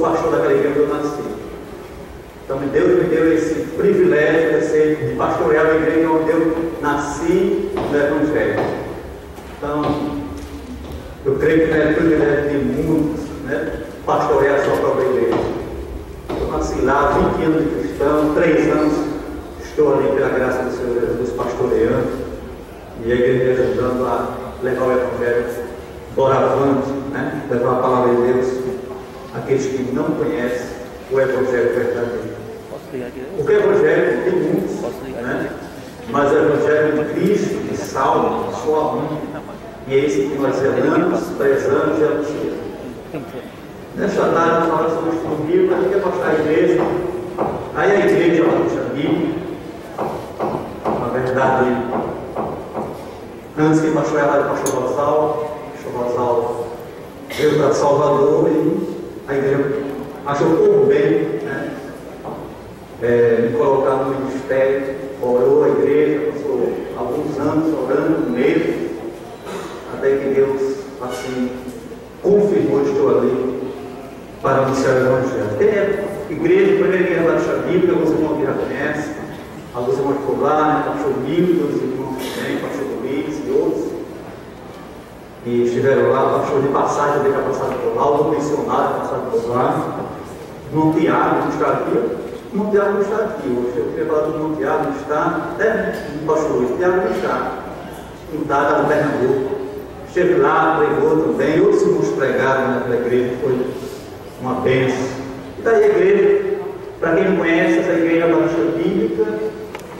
sou pastor daquela igreja que eu nasci. Então Deus me deu esse privilégio de pastorear a igreja onde eu nasci no Evangelho. Então, eu creio que não é privilégio de muitos, né, pastorear a sua própria igreja. Eu nasci lá, 20 anos de cristão, 3 anos estou ali pela graça do Senhor Jesus pastoreando e a igreja ajudando a levar o Evangelho doravante, né, levar a palavra de Deus àqueles que não conhecem o Evangelho verdadeiro. Porque o Evangelho tem muitos, né, mas o Evangelho de Cristo, de salvo, só um. E é esse que nós zelamos, prezamos e anunciamos. Nesta tarde nós falamos sobre o estudo bíblico, a gente quer mostrar a igreja. Aí a igreja é uma puxa bíblica. Na verdade, antes de pastorear lá do pastor Rosal veio para Salvador e a igreja achou por bem, né, me colocar no ministério, orou a igreja, passou alguns anos orando mesmo, até que Deus assim confirmou, estou ali para anunciar o Evangelho. Tem a igreja, a primeira igreja da Puxa Bíblica, alguns irmãos que já conhecem, alguns irmãos de Poblar, né, pastor Bíblico, os irmãos também, pastor Luiz e outros, e estiveram lá, pastor de passagem, deixa passar por lá, algum missionário passar por lá, Monteado, não está aqui, Monteado não está aqui hoje, eu queria falar do Monteado, não está, o pastor Luiz, Monteado não está, não está no Pernambuco. Esteve lá, pregou também, outros irmãos pregaram naquela igreja, foi uma bênção. E daí a igreja, para quem não conhece, essa igreja é uma Batista Bíblica,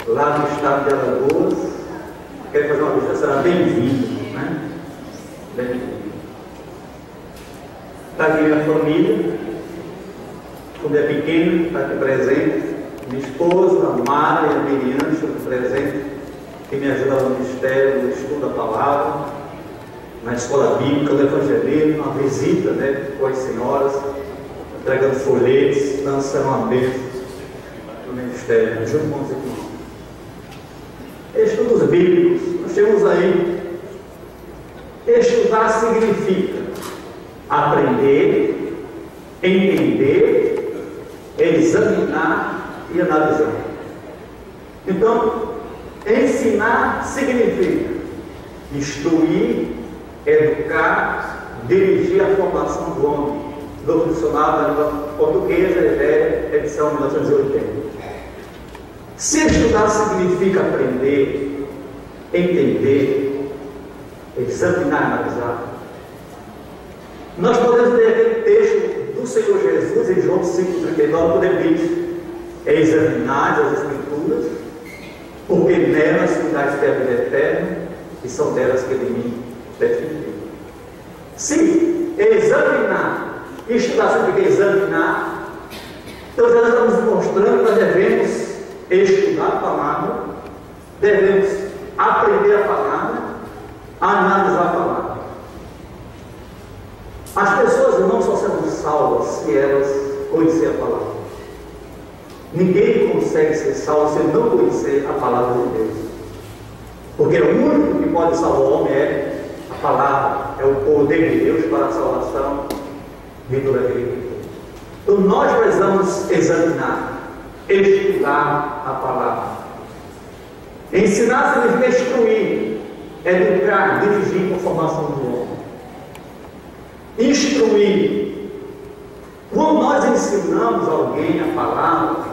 lá no estado de Alagoas. Quero fazer uma visita, será bem-vindo, né? Bem-vindo. Está aqui minha família, quando é pequeno, está aqui presente. Minha esposa, a Mara e a Miriam estão aqui presentes, que me ajudam no ministério, no estudo da palavra, na escola bíblica, no evangelismo, uma visita, né, com as senhoras, entregando folhetos, lançando uma bênção no ministério, junto com os irmãos. Estudos bíblicos, nós temos aí, estudar significa aprender, entender, examinar e analisar. Então, ensinar significa instruir, educar, dirigir a formação do homem, do dicionário da língua portuguesa, edição 1980. Se estudar significa aprender, entender, examinar, analisar, nós podemos ter aquele texto do Senhor Jesus em João 5,39, quando ele diz: examinar as Escrituras, porque nelas finais tem a vida eterna, e são delas que de mim definiu. Se examinar, estudar significa examinar, então nós estamos mostrando que nós devemos estudar a palavra, devemos aprender a palavra, analisar a palavra. As pessoas não só serão salvas se elas conhecerem a palavra. Ninguém consegue ser salvo se não conhecer a palavra de Deus. Porque o único que pode salvar o homem é a palavra, é o poder de Deus para a salvação de toda aquele que. Então nós precisamos examinar, estudar a palavra. Ensinar significa instruir, educar, dirigir com a formação do homem. Instruir. Quando nós ensinamos alguém a palavra,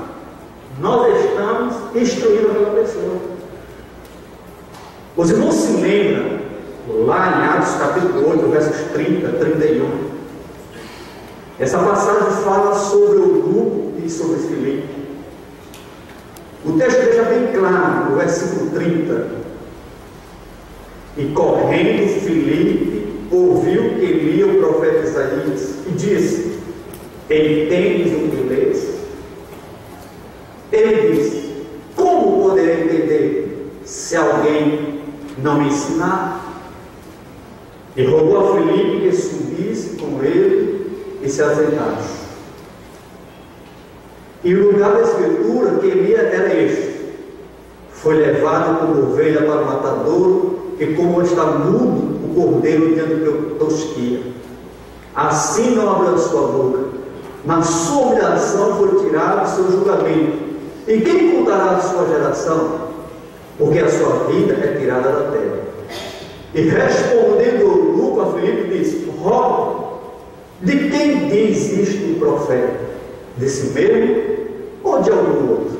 nós estamos instruindo aquela pessoa. Os irmãos se lembram, lá em Atos capítulo 8, versos 30, 31. Essa passagem fala sobre o grupo e sobre Filipe. O texto deixa bem claro, no versículo 30. E correndo Filipe ouviu que lia o profeta Isaías e disse: entendes o que lês? Ele disse: como poderei entender se alguém não me ensinar? E rogou a Filipe que subisse com ele e se assentasse. E o lugar da escritura que lia era este: foi levado como ovelha para o matadouro, e como está mudo o cordeiro diante do tosquia, assim não abriu a sua boca. Na sua humilhação foi tirado o seu julgamento. E quem contará a sua geração? Porque a sua vida é tirada da terra. E respondendo o eunuco a Filipe, disse: roga, de quem diz isto o profeta? De si mesmo ou de algum outro?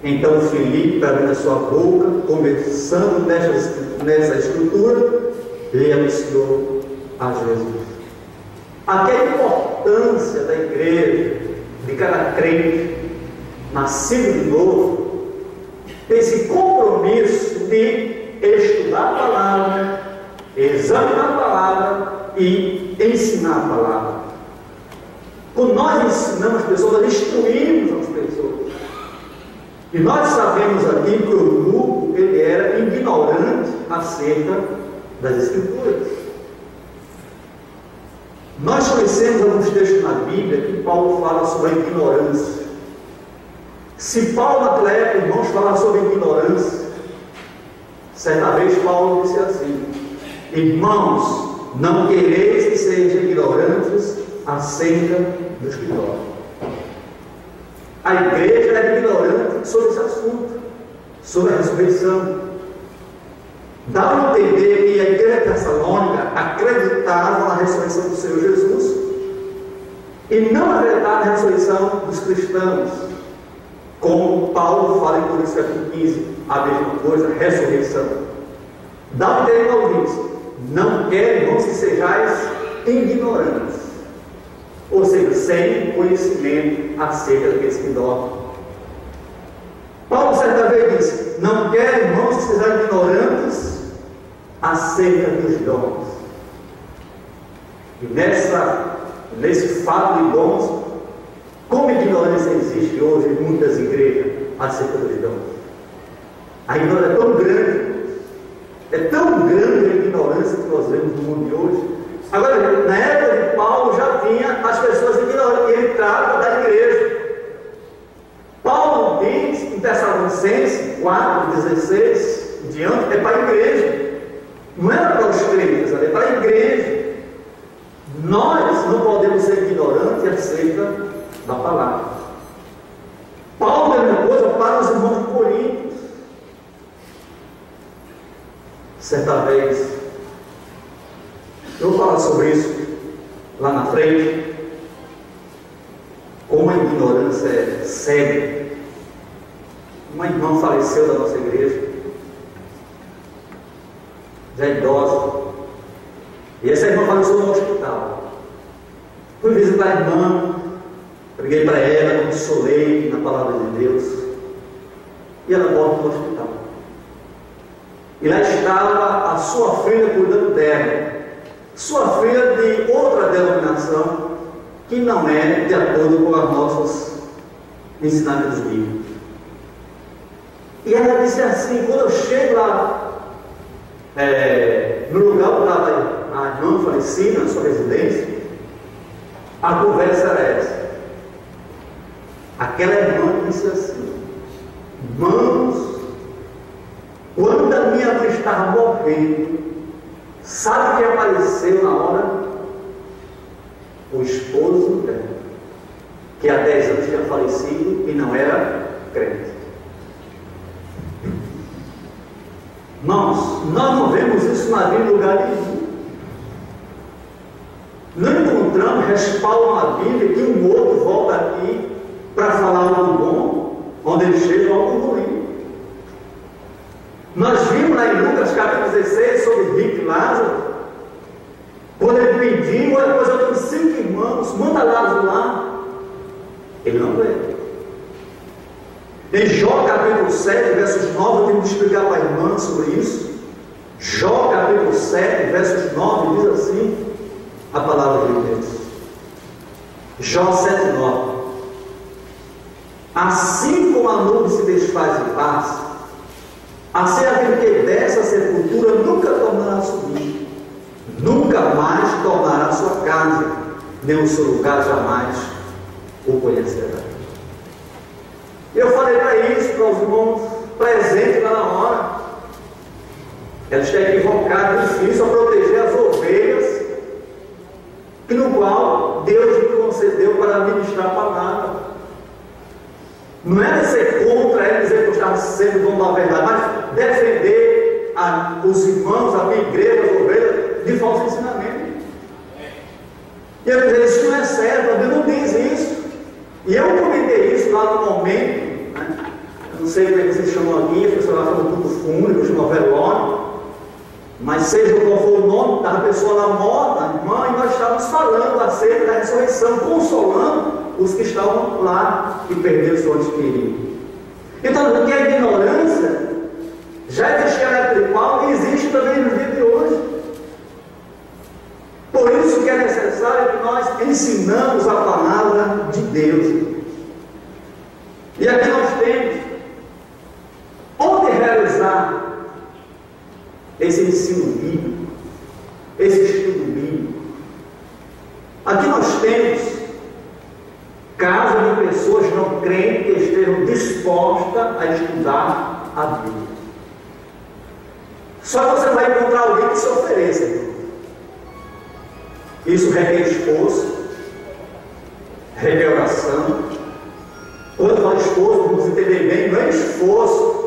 Então Filipe, abrindo a sua boca, conversando nessa escritura, lhe anunciou a Jesus. Aqui a importância da igreja, de cada crente, nascido de novo, tem esse compromisso de estudar a palavra, examinar a palavra e ensinar a palavra. Quando nós ensinamos as pessoas, nós instruímos as pessoas. E nós sabemos aqui que o eunuco, ele era ignorante acerca das Escrituras. Nós conhecemos alguns textos na Bíblia que Paulo fala sobre a ignorância. Se Paulo naquela época, irmãos, fala sobre ignorância, certa vez Paulo disse assim: irmãos, não quereis que sejam ignorantes acerca dos que dormem. A igreja era ignorante sobre esse assunto, sobre a ressurreição. Dá a entender que a igreja tessalônica acreditava na ressurreição do Senhor Jesus e não acreditava na ressurreição dos cristãos, como Paulo fala em Coríntios capítulo 15, a mesma coisa, ressurreição. Dá a entender que Paulo diz: não quero, irmãos, que sejais ignorantes, ou seja, sem conhecimento acerca daqueles que dormem. Paulo certa vez disse: não quero, irmãos, que sejam ignorantes acerca dos dons. E nesse fato de dons, como ignorância existe hoje em muitas igrejas acerca dos dons. A ignorância é tão grande a ignorância que nós vemos no mundo de hoje. Agora, na época de Paulo já tinha as pessoas ignorantes, e ele trata da igreja. Paulo diz em Tessalonicenses 4:16 diante, é para a igreja. Não é para os crentes, é para a igreja. Nós não podemos ser ignorantes acerca da palavra. Paulo é a mesma coisa para os irmãos de Corinto. Certa vez, eu vou falar sobre isso lá na frente, como a ignorância é cega. Uma irmã faleceu da nossa igreja, já idosa, e essa irmã faleceu no hospital. Fui visitar a irmã, preguei para ela, consolei na palavra de Deus, e ela volta no hospital. E lá estava a sua filha cuidando dela, sua filha de outra denominação, que não é de acordo com as nossas ensinamentos bíblicos. E ela disse assim: quando eu chego lá no lugar onde estava a irmã falecida, na sua residência, a conversa era essa. Aquela irmã disse assim: irmãos, quando a minha mãe estava morrendo, sabe quem apareceu na hora? O esposo dela, que há 10 anos tinha falecido e não era crente. Nós não vemos isso na Bíblia em lugar nenhum. Não encontramos respaldo na Bíblia que um outro volta aqui para falar algo bom, onde ele chega algo ruim. Nós vimos lá em Lucas capítulo 16 sobre Rico e Lázaro, quando ele pediu: olha, pois eu tenho 5 irmãos, manda Lázaro lá. Ele não veio. Em Jó capítulo 7, versos 9, eu tenho que explicar para a irmã sobre isso. Jó capítulo 7, versos 9, diz assim a palavra de Deus. Jó 7, 9. Assim como a nuvem se desfaz em paz, assim aquele que desce a sepultura nunca tornará a subir, nunca mais tornará a sua casa, nem o seu lugar jamais o conhecerá. Eu falei para isso, para os irmãos presentes lá na hora. Ela está equivocada, é difícil a proteger as ovelhas, no qual Deus lhe concedeu para ministrar a palavra. Não é ser contra ele, dizer que eu estava sendo dono da verdade, mas defender os irmãos, a minha igreja, as ovelhas, de falso ensinamento. E eu dizia, isso não é certo, a Bíblia não diz isso. E eu comentei isso lá no momento, né? Eu não sei como é que vocês chamam aqui, as pessoas lá chamam culto fúnebre, chamam velório, mas seja qual for o nome da pessoa lá morta, irmã, e nós estávamos falando acerca da ressurreição, consolando os que estavam lá e perderam os seus queridos. Então, porque a ignorância já existia na época de Paulo e existe também no dia de hoje. Por isso que é necessário que nós ensinamos a palavra de Deus. E aqui nós temos onde realizar esse ensino bíblico, esse estudo bíblico. Aqui nós temos casos de pessoas não crentes que estejam dispostas a estudar a Bíblia. Só que você vai encontrar alguém que se ofereça. Isso requer esforço, requer oração. Quando fala esforço, vamos entender bem, não é esforço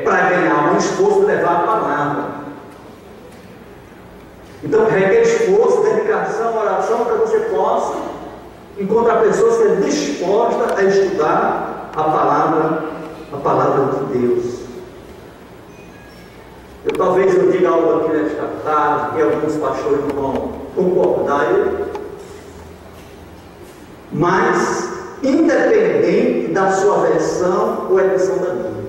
para ganhar, é um esforço para levar a palavra. Então requer esforço, dedicação, oração, para que você possa encontrar pessoas que estão dispostas a estudar a palavra de Deus. Talvez eu diga algo aqui nesta tarde, que alguns pastores não vão concordar, mas independente da sua versão ou edição da Bíblia.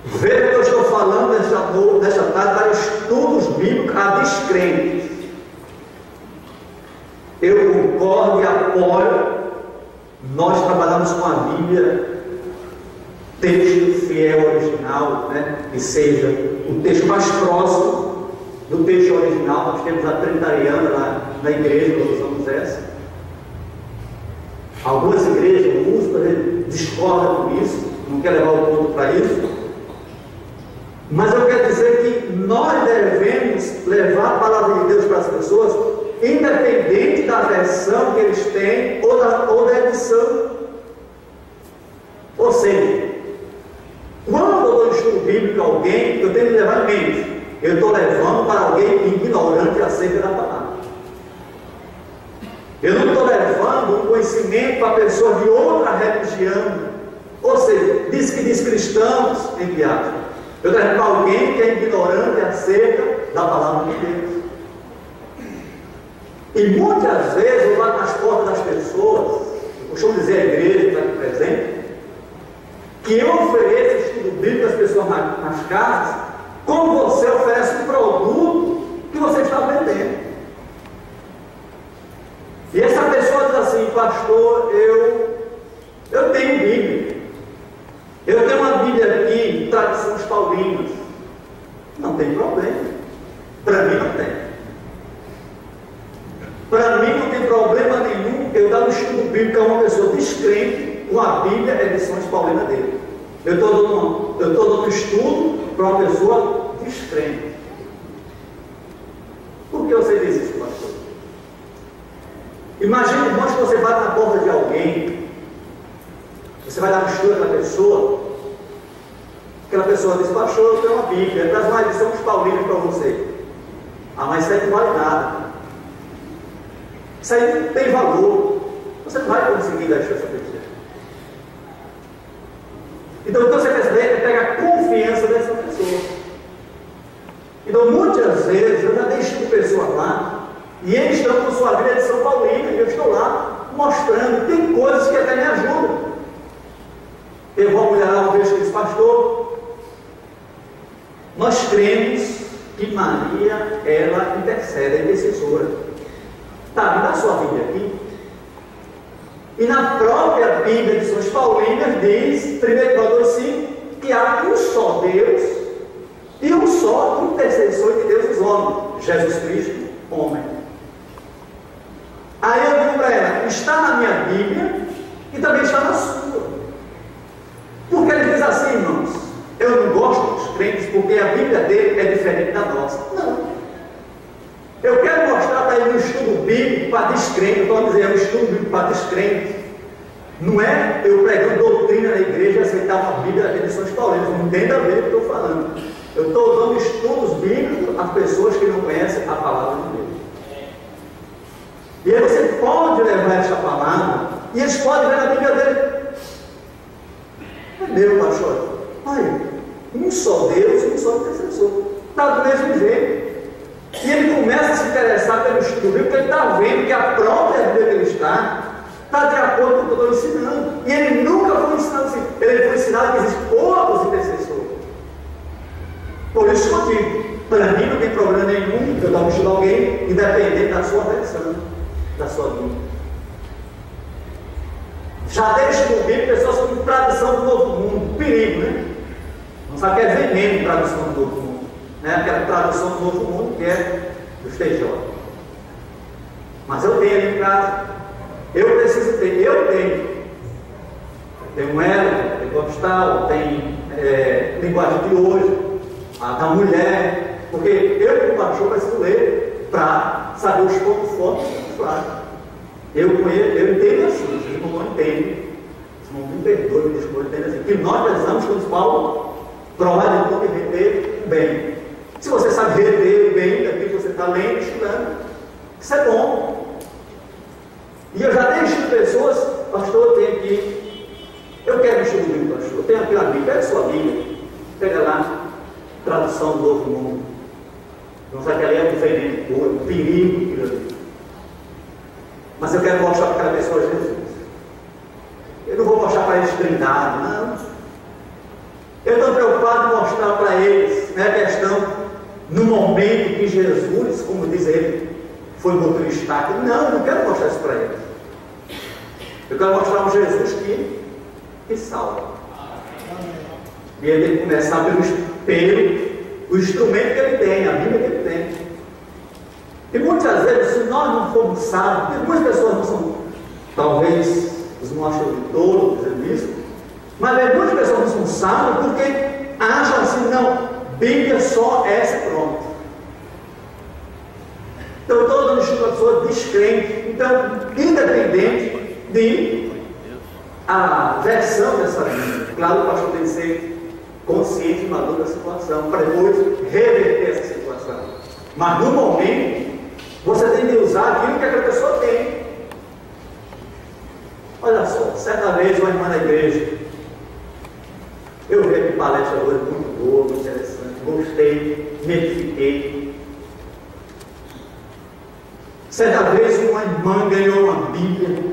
Veja que eu estou falando nesta tarde para estudos bíblicos a descrentes. Eu concordo e apoio. Nós trabalhamos com a Bíblia, texto fiel original, né? Que seja o texto mais próximo do texto original. Nós temos a trinitariana lá na igreja, nós usamos essa. Algumas igrejas usam, discordam com isso, não quer levar o ponto para isso. Mas eu quero dizer que nós devemos levar a palavra de Deus para as pessoas, independente da versão que eles têm ou da edição. Ou seja, quando eu dou estudo bíblico a alguém, eu tenho que levar em mente, eu estou levando para alguém ignorante acerca da palavra. Eu não estou levando um conhecimento para pessoas de outra religião, ou seja, diz cristãos, entre aspas. Eu estou levando para alguém que é ignorante acerca da palavra de Deus. E muitas vezes eu vou nas portas das pessoas, eu costumo dizer à igreja que está aqui presente, que eu ofereço estudo bíblico às pessoas nas casas, como você oferece um produto que você está vendendo. E essa pessoa diz assim, pastor, eu tenho Bíblia. Eu tenho uma Bíblia aqui, tradições paulinas. Não tem problema. Para mim não tem. Para mim não tem problema nenhum eu dar um estudo bíblico a uma pessoa descrente com a Bíblia, edições paulinas dele. Eu estou dando um estudo para uma pessoa descrente. Por que você diz isso, pastor? Imagine, irmãos, que você bate na porta de alguém, você vai dar um estudo para a pessoa, aquela pessoa diz, pastor, eu tenho uma Bíblia, traz uma edição dos paulinos para você. Ah, mas isso aí não vale nada. Isso aí não tem valor. Você não vai conseguir deixar essa pessoa. Então o que você percebe é pegar a confiança dessa pessoa. Então muitas vezes eu já deixo de pessoas lá, e eles estão com sua Bíblia de São Paulino, e eu estou lá mostrando, tem coisas que até me ajudam. Teve uma mulher lá uma vez que disse, pastor, nós cremos que Maria, ela intercede, é intercessora. Está, me dá sua Bíblia aqui. E na própria Bíblia de São Paulinas diz, 1 Coríntios 5, que há um só Deus e um só intercessor de Deus e dos homens, Jesus Cristo, homem. Aí eu digo para ela, está na minha Bíblia e também está na sua. Porque ele diz assim, irmãos, eu não gosto dos crentes porque a Bíblia dele é diferente da nossa. Não. Eu quero mostrar para ele no estudo bíblico para descrente, estou dizendo, o estudo bíblico para descrente, não é eu pregando doutrina na igreja e aceitar uma Bíblia de edições paulinas, não tem a ver com o que eu estou falando. Eu estou dando estudos bíblicos às pessoas que não conhecem a palavra de Deus. E aí você pode levar essa palavra e eles podem ver na Bíblia dele. É meu, pastor. Olha, um só Deus e um só intercessor. Está do mesmo jeito. E ele começa a se interessar pelo estudo, porque ele está vendo que a própria Bíblia que ele está de acordo com o que eu estou ensinando. E ele nunca foi ensinado assim. Ele foi ensinado que existem outros intercessores. Por isso que eu digo, para mim não tem problema nenhum eu dar um estudo a alguém, independente da sua versão, da sua Bíblia. Já deixo no Bíblia pessoas com tradução do Novo Mundo. Perigo, né? Não sabe que é veneno tradução do Novo Mundo. Né? Aquela tradução do Novo Mundo que é dos TJ. Mas eu tenho ali em casa. Eu preciso ter, eu tenho. Tem um elo, tem contextual, tem linguagem de hoje, a da mulher. Porque eu, como pastor, preciso ler para saber os pontos fortes e os fracos. Eu entendo assim, vocês não entendem. Vocês não me perdoem, me desculpem, entendem assim. Que nós precisamos, quando Paulo, provar de tudo e reter o bem. Se você sabe reter o bem daquilo que você está lendo, estudando, isso é bom. E eu já tenho estudo pessoas, pastor, eu tenho aqui, eu quero estudo bíblico, pastor, eu tenho aqui a Bíblia, pega a sua Bíblia, pega lá, tradução do Novo Mundo. Não sabe que ali é um veneno puro, um perigo, aquilo ali. Mas eu quero mostrar para aquela pessoa Jesus. Eu não vou mostrar para eles Trindade, não. Eu estou preocupado em mostrar para eles, né, a questão, no momento que Jesus, como diz ele, foi motorista. Não, eu não quero mostrar isso para eles. Eu quero mostrar um Jesus que salva. E ele tem que começar pelo o instrumento que ele tem, a Bíblia que ele tem. E muitas vezes, se nós não formos sábios, porque muitas pessoas não são, talvez, os não acham de tolo dizendo isso, mas muitas pessoas não são sábias porque acham assim, não, Bíblia só essa é pronta. Então, eu estou dando estudo a pessoa descrente, então, independente de a versão dessa Bíblia. Claro, o pastor tem que ser consciente e maduro da situação, para depois reverter essa situação. Mas no momento, você tem que usar aquilo que aquela pessoa tem. Olha só, certa vez uma irmã na igreja, eu vi aqui palestra hoje muito boa, muito interessante, gostei, me edifiquei. Certa vez uma irmã ganhou uma Bíblia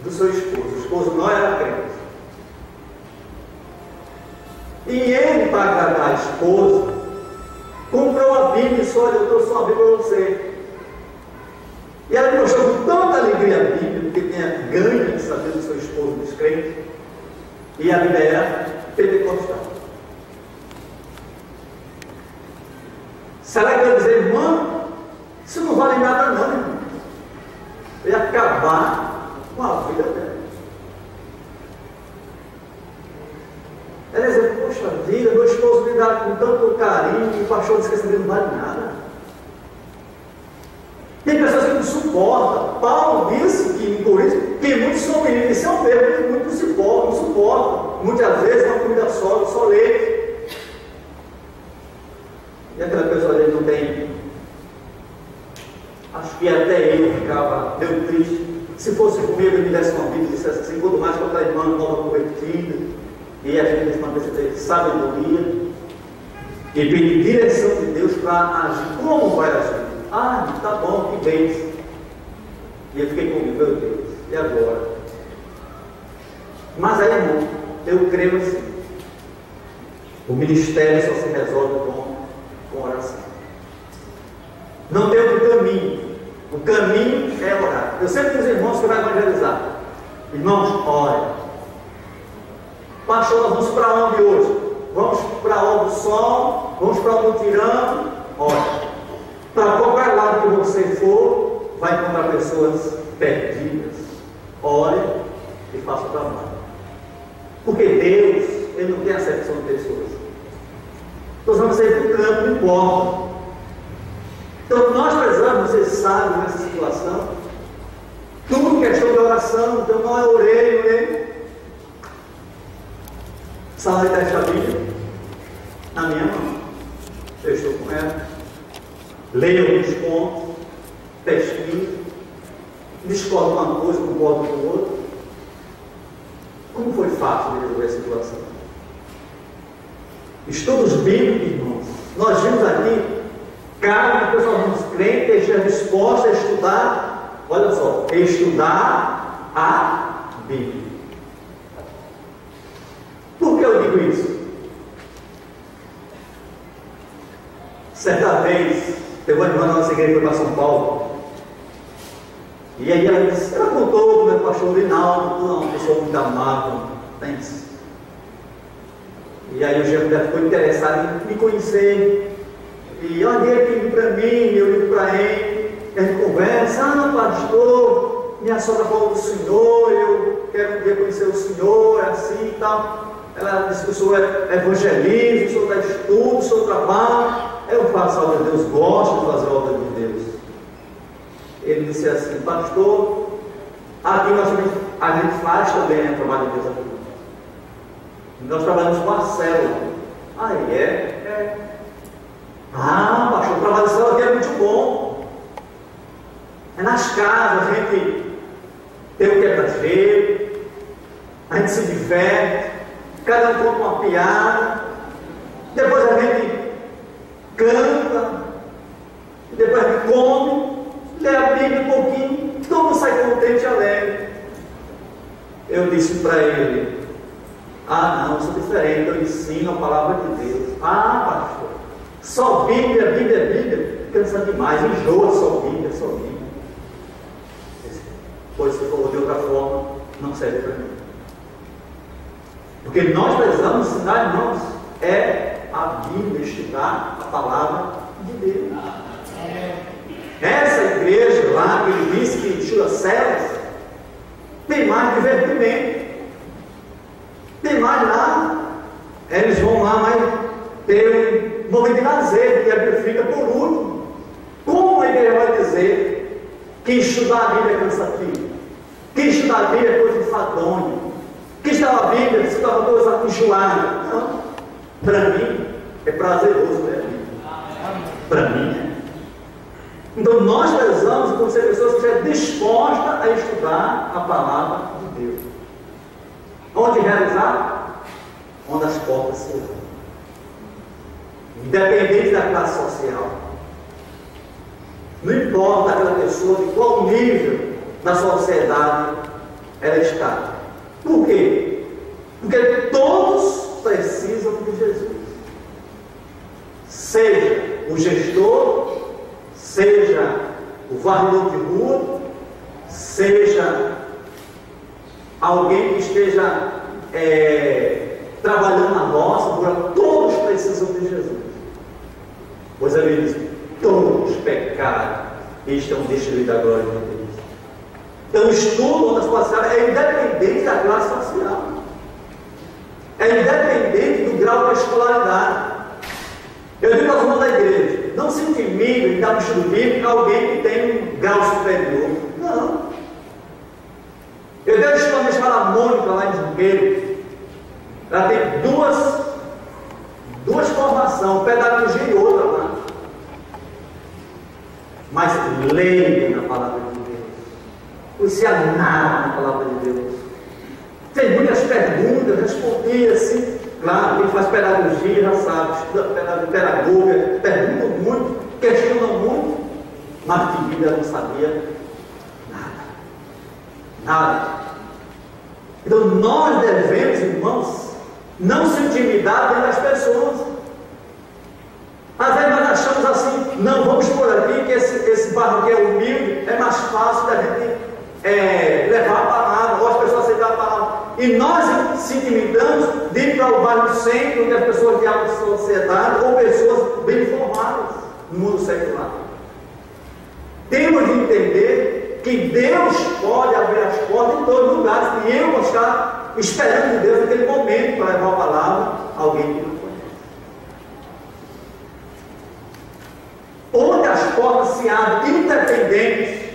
do seu esposo. O esposo não era crente. E ele, para agradar a esposa, comprou a Bíblia e disse: olha, eu trouxe uma Bíblia para você. E ela mostrou com tanta alegria a Bíblia, porque tinha ganho de saber do seu esposo descrente. E a Bíblia era pentecostal. Será que eu ia dizer, irmã, isso não vale nada não, irmão? Eu ia acabar com a vida dela. Ela ia dizer: poxa vida, meu esposo me dá com tanto carinho, e o pastor diz que essa Bíblia não vale nada. Tem pessoas que não suportam. Paulo disse que em Coríntios que muitos são meninos, isso é um verbo, muitos não suportam. Muitas vezes uma comida só leite. E aquela pessoa ali não tem. Acho que até eu ficava meio triste. Se fosse comigo, ele me desse uma Bíblia e dissesse assim: quanto mais contra a irmã nova convertida, e a gente tem sabedoria e pedir direção de Deus para agir. Como vai agir? Ah, tá bom, que bênção. E eu fiquei comigo, meu Deus, e agora? Mas aí, irmão, eu creio assim: o ministério só se resolve com oração. Não tem outro caminho. O caminho é orar. Eu sempre digo aos irmãos que vai evangelizar: irmãos, orem. Pastor, nós vamos para onde hoje? Vamos para onde o sol? Vamos para onde o tirano? Orem. Para qualquer lado que você for, vai encontrar pessoas perdidas. Ore e faça o trabalho. Porque Deus, Ele não tem acepção de pessoas. Nós vamos sair do campo, não importa. Então nós precisamos ser sábio nessa situação. Tudo questão de oração, então não é orei. Salário desta Bíblia na minha mão. Eu estou com ela. Leio alguns pontos, pesquiso, discordo uma coisa, concordo com outra. Como foi fácil de resolver a situação? Estudos bíblicos, irmãos. Nós vimos aqui, cada pessoa nos crentes esteja disposta a estudar, olha só, estudar a Bíblia. Por que eu digo isso? Certa vez, teve uma irmã da nossa igreja que foi para São Paulo. E aí ela contou para o pastor Rinaldo, uma pessoa muito amável, pensa. E aí o Jean ficou interessado em me conhecer. E olha ele liga para mim, eu ligo para ele, a gente conversa, pastor, minha sogra falou do senhor, eu quero um dia conhecer o senhor, assim e tal. Ela disse que o senhor é evangelista, o senhor dá estudo, o senhor trabalha. Eu faço a obra de Deus, gosto de fazer a obra de Deus. Ele disse assim, pastor, aqui a gente faz também o trabalho de Deus aqui. Nós trabalhamos com a célula. Aí é. Ah, pastor, o trabalho de célula aqui é muito bom. É nas casas, a gente tem o quebra-gelo, a gente se diverte, cada um conta uma piada, depois a gente canta, depois a gente come, lê a Bíblia um pouquinho, todo mundo sai contente e alegre. Eu disse para ele, não, eu sou diferente, eu ensino a palavra de Deus. Pastor, só Bíblia, cansa demais, enjoa só Bíblia. Pois se for de outra forma, não serve para mim. Porque nós precisamos ensinar, irmãos, a Bíblia, estudar a palavra de Deus. Essa igreja lá, que ele disse que estuda celas, tem mais divertimento. Tem mais lá. Eles vão lá, mas tem um momento de lazer, que a Bíblia fica por último. Como a igreja vai dizer que estudar a Bíblia é cansativo? Que estudar a Bíblia é coisa enfadonha? Que estudar a Bíblia é coisa enjoada? Não. Para mim, é prazeroso ler a Bíblia. Para mim, é. Então, nós precisamos ser pessoas que estejam dispostas a estudar a palavra de Deus. Onde realizar? Onde as portas se abrem. Independente da classe social. Não importa aquela pessoa de qual nível da sociedade ela está. Por quê? Porque todos precisam de Jesus. Seja o gestor, seja o varredor de rua, seja alguém que esteja trabalhando na roça, todos precisam de Jesus. Pois a Bíblia diz, todos pecaram e estão destituídos da glória de Deus. Então o estudo das classes é independente da classe social. É independente do grau da escolaridade. Eu digo aos irmãos da igreja, não se intimidem em dar um estudo bíblico a alguém que tem um grau superior. Não. Eu dei um estudo uma vez para a Mônica lá em Junqueiro. Ela tem duas formações, pedagogia e outra lá. Mas leia na palavra de Deus. Conhecia nada na palavra de Deus. Tem muitas perguntas, respondi assim. Claro, quem faz pedagogia já sabe, estuda pedagoga, pergunta muito, questiona muito, mas de vida não sabia nada. Então nós devemos, irmãos, não se intimidar diante das pessoas. Às vezes nós achamos assim, não, vamos por aqui, que esse bairro que é humilde, é mais fácil da gente levar a palavra, ou as pessoas aceitar a palavra. E nós se intimidamos de ir para o bairro do centro, onde as pessoas de alta sociedade, ou pessoas bem formadas no mundo secular. Temos de entender que Deus pode abrir as portas em todos os lugares, e eu vou estar esperando de Deus naquele momento para levar a palavra a alguém que não conhece. Onde as portas se abrem, independentes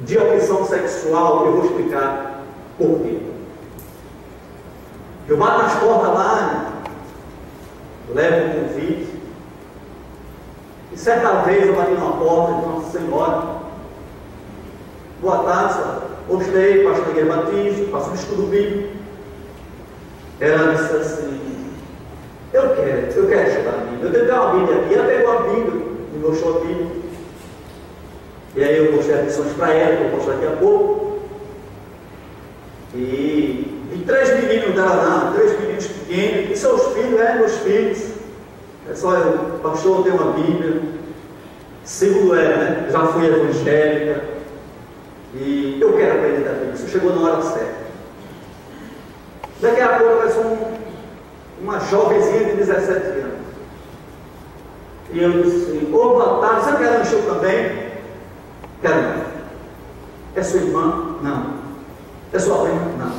de opção sexual. Eu vou explicar por quê. Eu bato nas portas lá, levo um convite, e certa vez eu bati na porta de uma senhora. Boa tarde, senhora. Gostei, pastor da Igreja Batista, faço um estudo bíblico. Ela disse assim: eu quero estudar a Bíblia. Eu tenho uma Bíblia aqui. Ela pegou a Bíblia, me mostrou a Bíblia. E aí eu mostrei as lições para ela, que eu vou mostrar daqui a pouco. E 3 meninos dela lá, 3 meninos pequenos, e seus filhos, meus filhos. É só eu, pastor, eu tenho uma Bíblia. Segundo ela, né? Já fui evangélica. E eu quero aprender da Bíblia. Isso chegou na hora certa. Daqui a pouco eu sou uma jovenzinha de 17 anos. E eu disse: ô, boa tarde, você quer um show também? Quero não. É sua irmã? Não. É sua prima? Não.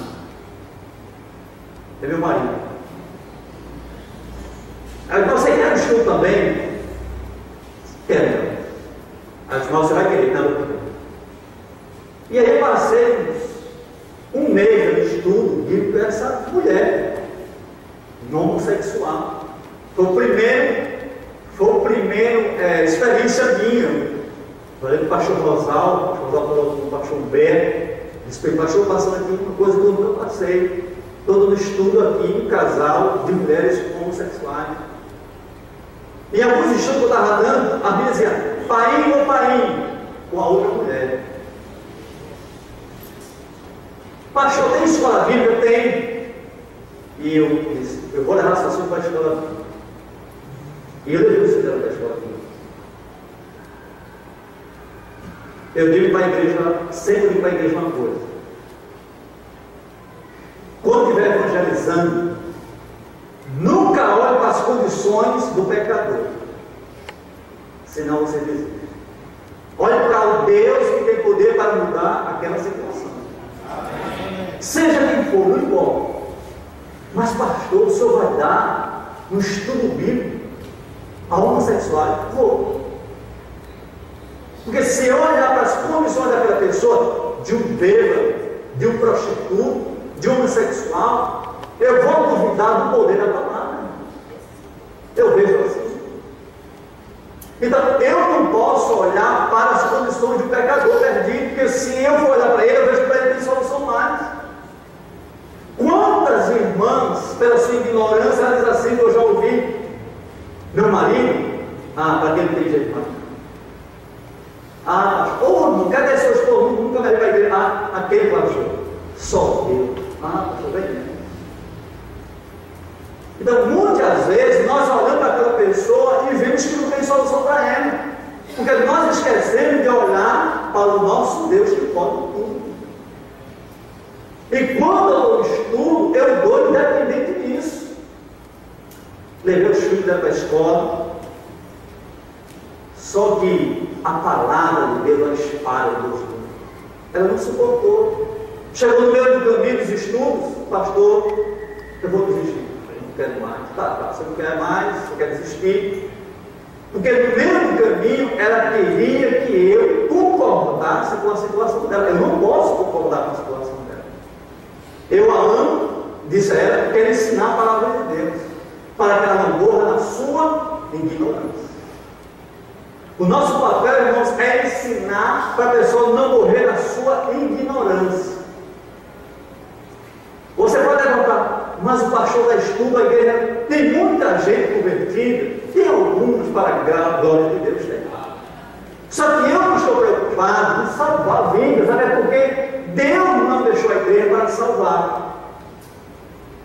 É meu marido. Aí você quer um show também? Quero não. Aí disse: você vai querer? Não. E aí eu passei um mês de estudo bíblico com essa mulher não homossexual. Foi o primeiro experiência minha. Falei com o pastor Rosaldo, com o pastor Humberto, disse: pastor, passando aqui uma coisa que eu nunca passei. Estou dando estudo aqui, um casal de mulheres homossexuais. Em alguns estudos que eu estava dando, a Bíblia dizia painho ou painho com a outra mulher. Pastor, tem escola bíblica? Tem. E eu disse: eu vou levar essa pessoa para a escola bíblica. E eu levei você dela para a escola bíblica. Eu digo para a igreja, sempre digo para a igreja uma coisa: quando estiver evangelizando, nunca olhe para as condições do pecador, senão você desiste. Olhe para o Deus que tem poder para mudar aquela situação. Seja quem for, não importa. Mas pastor, o senhor vai dar um estudo bíblico a homossexuais? Vou. Porque se eu olhar para as condições daquela pessoa, de um bêbado, de um prostituto, de um homossexual, eu vou duvidar do poder da palavra. Eu vejo assim. Então eu não posso olhar para as condições do pecador perdido, porque se eu for olhar para ele, eu vejo que para ele tem solução mais. Quantas irmãs, pela sua ignorância, ela diz assim, que eu já ouvi: meu marido, para quem não tem jeito mais. Não cadê seu esposo? Nunca me vai ver. Aquele pastor, só eu. Pastor, bem. Então, muitas vezes, nós olhamos para aquela pessoa e vemos que não tem solução para ela. Porque nós esquecemos de olhar para o nosso Deus que pode tudo. E quando eu estudo, eu dou independente disso. Levei os filhos para a escola. Só que a palavra de Deus, a espada de Deus, ela não suportou. Chegou no meio do caminho dos estudos: pastor, eu vou desistir. Eu não quero mais. Tá, você não quer mais, você quer desistir. Porque no meio do caminho ela queria que eu concordasse com a situação dela. Eu não posso concordar com a situação dela. Eu a amo, disse a ela, que quero ensinar a palavra de Deus, para que ela não morra na sua ignorância. O nosso papel, irmãos, é ensinar para a pessoa não morrer na sua ignorância. Você pode perguntar: mas o pastor dá estudo, a igreja tem muita gente convertida? Tem alguns, para a glória de Deus, tem. Só que eu não estou preocupado em salvar vidas, até porque Deus não deixou a igreja para salvar.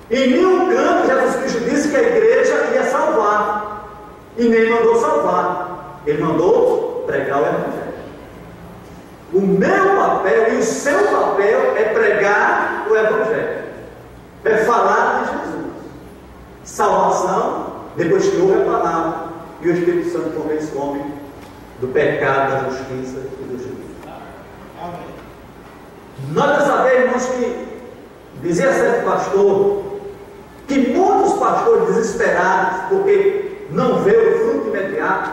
Em nenhum canto Jesus Cristo disse que a igreja ia salvar, e nem mandou salvar. Ele mandou pregar o Evangelho. O meu papel e o seu papel é pregar o Evangelho, é falar de Jesus. Salvação, depois que ouve a palavra e o Espírito Santo convence o homem do pecado, da justiça e do juízo. Nós já sabemos, irmãos, que dizia certo pastor que muitos pastores desesperados porque não vê o fruto imediato,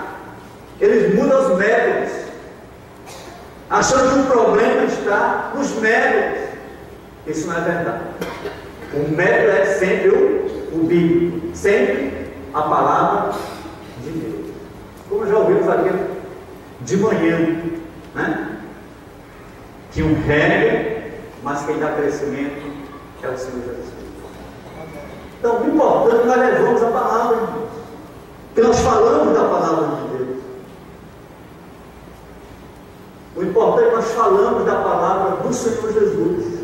Eles mudam os métodos, achando que o problema está nos métodos. Isso não é verdade. O método é sempre o bíblico, sempre a palavra de Deus. Como já ouvimos aqui de manhã, né? Que um rega, mas quem dá crescimento é o Senhor Jesus. Então, o importante é que nós levamos a palavra, irmãos, que nós falamos da palavra de Deus. O importante é que nós falamos da palavra do Senhor Jesus.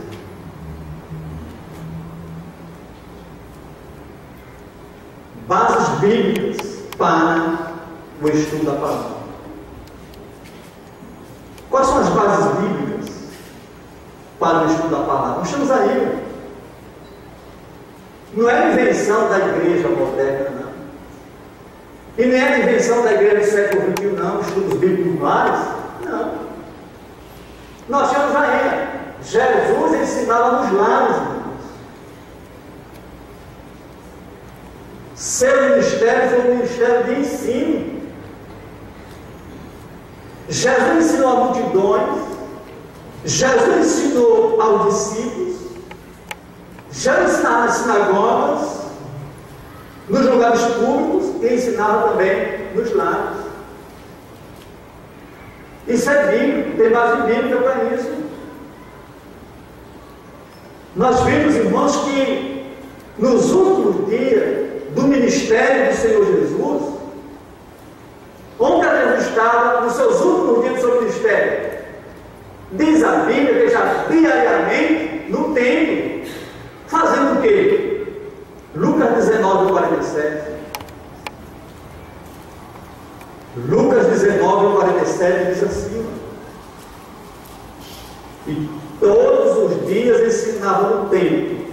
Bases bíblicas para o estudo da palavra. Quais são as bases bíblicas para o estudo da palavra? Nós estamos aí. Não é invenção da igreja moderna, não. E nem é invenção da igreja do século XXI, não. Estudos bíblicos vários. Não. Nós temos aí. Jesus ensinava nos lares, irmãos. Seu ministério foi um ministério de ensino. Jesus ensinou a multidões. Jesus ensinou aos discípulos. Jesus ensinava nas sinagogas, nos lugares públicos e ensinava também nos lares. Isso é bíblico, tem base bíblica para isso. Nós vimos, irmãos, que nos últimos dias do ministério do Senhor Jesus, onde Jesus estava nos seus últimos dias do seu ministério, diz a Bíblia que já diariamente no templo, fazendo o quê? Lucas 19, 47. Lucas 19, 47 diz assim: e todos os dias ensinava no templo,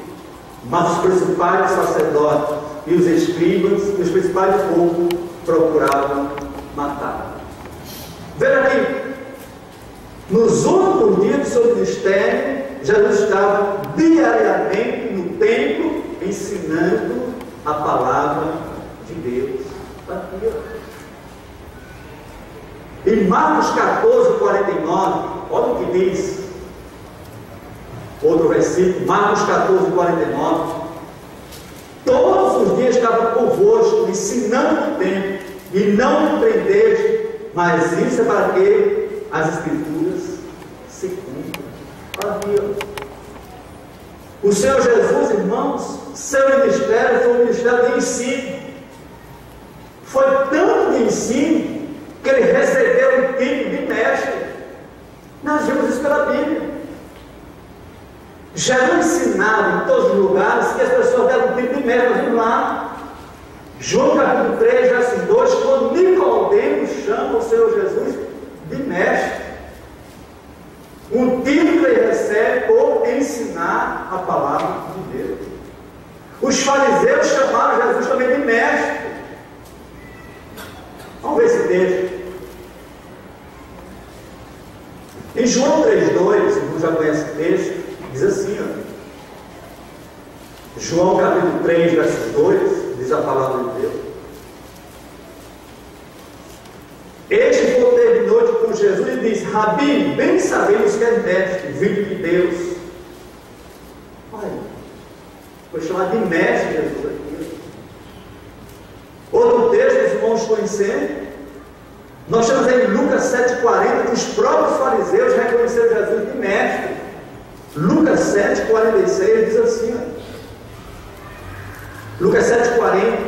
mas os principais sacerdotes e os escribas e os principais do povo procuravam matar. Veja aqui, nos últimos dias do seu ministério, Jesus estava diariamente no templo ensinando a palavra de Deus. Aqui, em Marcos 14, 49, olha o que diz, outro versículo, Marcos 14, 49. Todos os dias estava convosco, ensinando no templo, e não me prendeis, mas isso é para que as Escrituras se cumpram. Olha aqui, ó. O Senhor Jesus, irmãos, seu ministério foi um ministério de ensino. Foi tanto de ensino que ele recebeu o título de mestre. Nós vimos isso pela Bíblia. Jesus ensinava em todos os lugares que as pessoas deram o título de mestre. Nós vimos lá, João capítulo 3, verso 2, quando Nicodemo chama o Senhor Jesus de mestre. Um título que ele recebe por ensinar a palavra de Deus. Os fariseus chamaram Jesus também de mestre. Vamos ver esse texto. Em João 3,2, você já conhece o texto, diz assim, ó. João capítulo 3, verso 2, diz a palavra de Deus. Este voltou de noite com Jesus e disse: Rabi, bem sabemos que é mestre, vindo de Deus. Olha, foi chamado de mestre Jesus aqui. Outro texto, os irmãos conhecendo, nós temos aí em Lucas 7,40, que os próprios fariseus reconheceram Jesus de mestre. Lucas 7,46 diz assim, ó. Lucas 7,40.